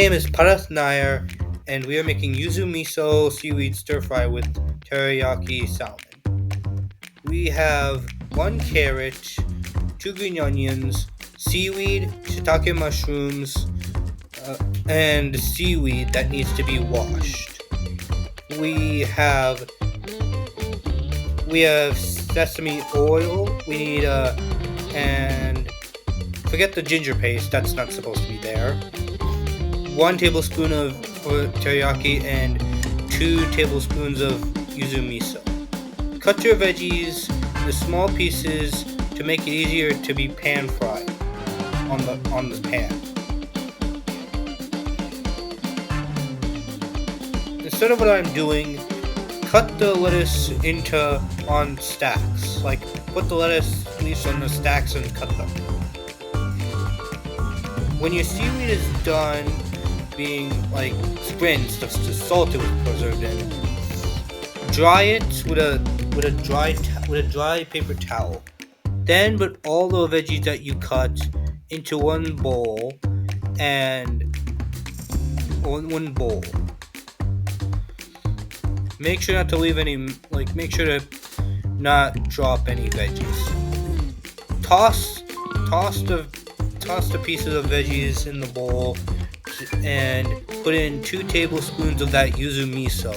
name is Bharat Nair, and we are making yuzu miso seaweed stir fry with teriyaki salmon. We have 1 carrot, 2 green onions, seaweed, shiitake mushrooms, and seaweed that needs to be washed. We have sesame oil. We need and forget the ginger paste. That's not supposed to be there. 1 tablespoon of teriyaki and 2 tablespoons of yuzu miso. Cut your veggies into small pieces to make it easier to be pan fried on the pan. Instead of what I'm doing, cut the lettuce on stacks. Like put the lettuce leaves on the stacks and cut them. When your seaweed is done being like rinsed, the salt it was preserved in, dry it with a dry paper towel. Then put all the veggies that you cut into one bowl. Make sure not to leave any. Make sure to not drop any veggies. Toss the pieces of veggies in the bowl and put in 2 tablespoons of that yuzu miso.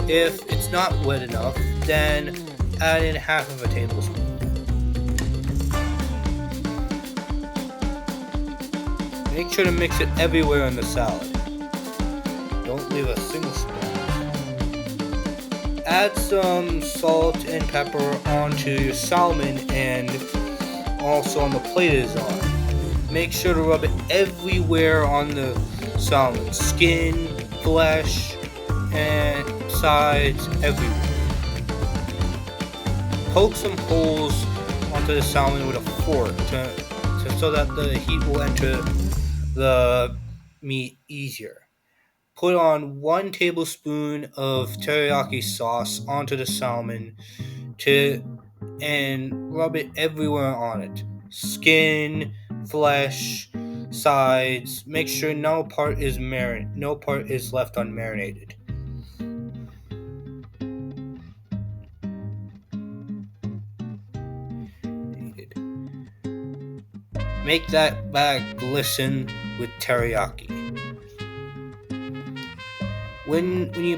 If it's not wet enough, then add in half of a tablespoon. Make sure to mix it everywhere in the salad. Don't leave a single spot. Add some salt and pepper onto your salmon and also on the plate it is on. Make sure to rub it everywhere on the salmon. Skin, flesh, and sides, everywhere. Poke some holes onto the salmon with a fork so that the heat will enter the meat easier. Put on 1 tablespoon of teriyaki sauce onto the salmon and rub it everywhere on it. Skin, flesh, sides. Make sure no part is left unmarinated. Make that bag glisten with teriyaki. When you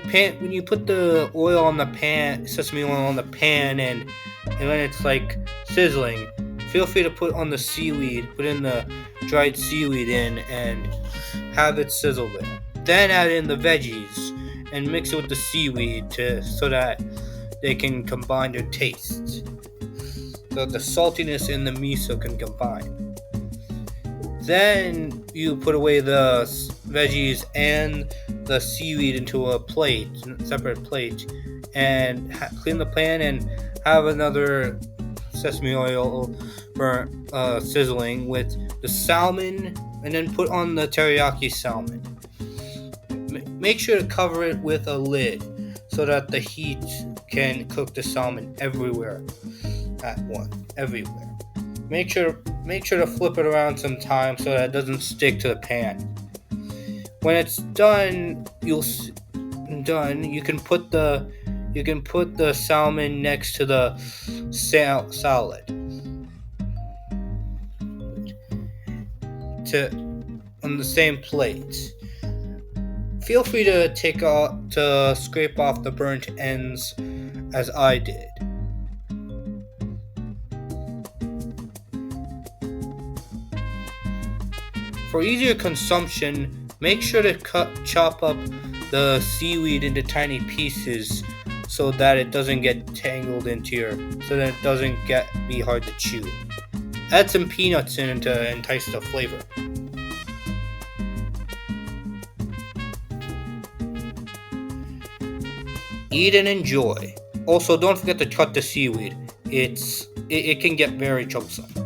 put the oil on the pan, sesame oil on the pan, and when it's like sizzling, feel free to put on the seaweed, put in the dried seaweed in, and have it sizzle there. Then add in the veggies and mix it with the seaweed so that they can combine their tastes. So the saltiness and the miso can combine. Then you put away the veggies and the seaweed into a separate plate, and clean the pan and have another sesame oil sizzling with the salmon, and then put on the teriyaki salmon. Make sure to cover it with a lid so that the heat can cook the salmon everywhere at once. Everywhere. Make sure to flip it around sometime so that it doesn't stick to the pan. When it's done, you can put the salmon next to the salad on the same plate. Feel free to scrape off the burnt ends as I did. For easier consumption, make sure to chop up the seaweed into tiny pieces so that it doesn't get tangled so that it doesn't be hard to chew. Add some peanuts in to entice the flavor. Eat and enjoy. Also, don't forget to cut the seaweed. It can get very troublesome.